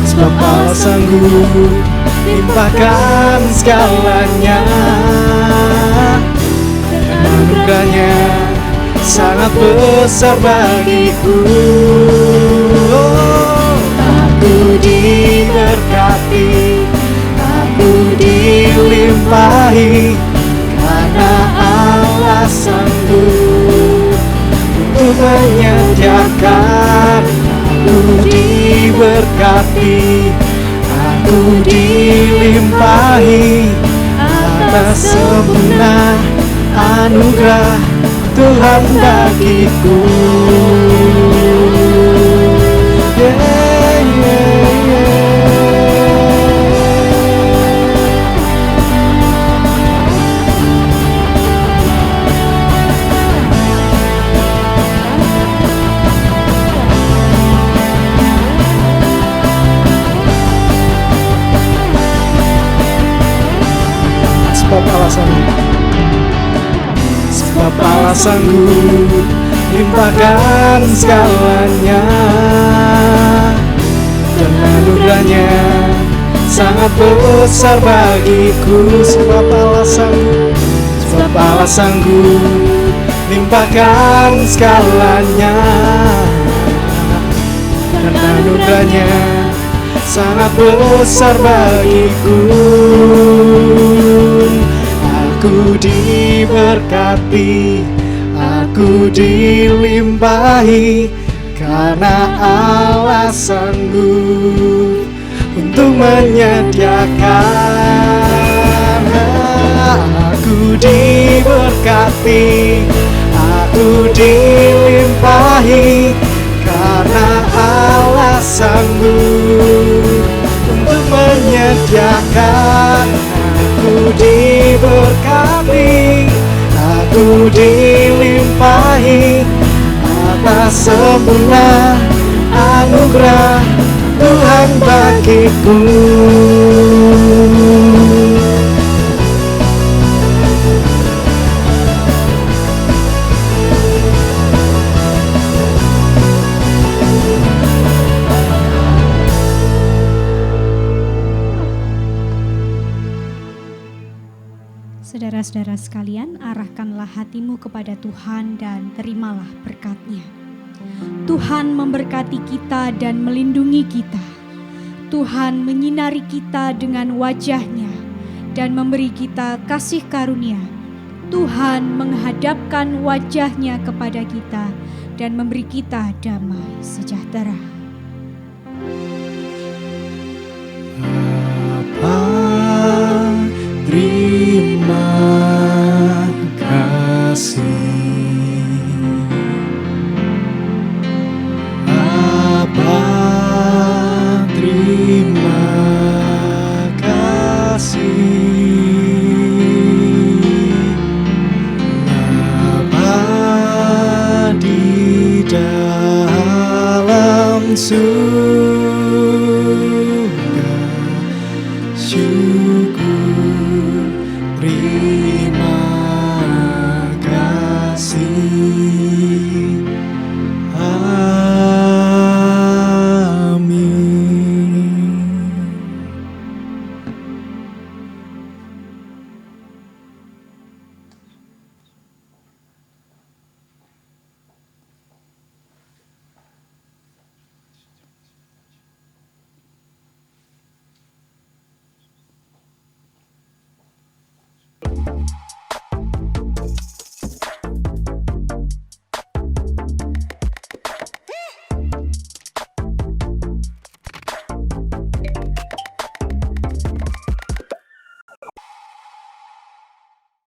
Sebab Allah sanggup limpahkan segalanya, dan anugerahnya sangat besar bagiku. Aku diberkati, aku dilimpahi, karena Allah sanggup untuk menyediakan. Aku diberkati, aku dilimpahi, atas sempurna anugerah Tuhan bagiku. Sebab Allah sanggup limpahkan segalanya, dan anugerahnya sangat besar bagiku. Sebab Allah sanggup limpahkan segalanya, dan anugerahnya sangat besar bagiku. Aku diberkati, aku dilimpahi, karena Allah sanggup untuk menyediakan. Aku diberkati, aku dilimpahi, karena Allah sanggup untuk menyediakan. Aku diberkati, aku dilimpahi, atas sempurna anugerah Tuhan bagiku. Saudara-saudara sekalian, arahkanlah hatimu kepada Tuhan dan terimalah berkat-Nya. Tuhan memberkati kita dan melindungi kita. Tuhan menyinari kita dengan wajah-Nya dan memberi kita kasih karunia. Tuhan menghadapkan wajahnya kepada kita dan memberi kita damai sejahtera.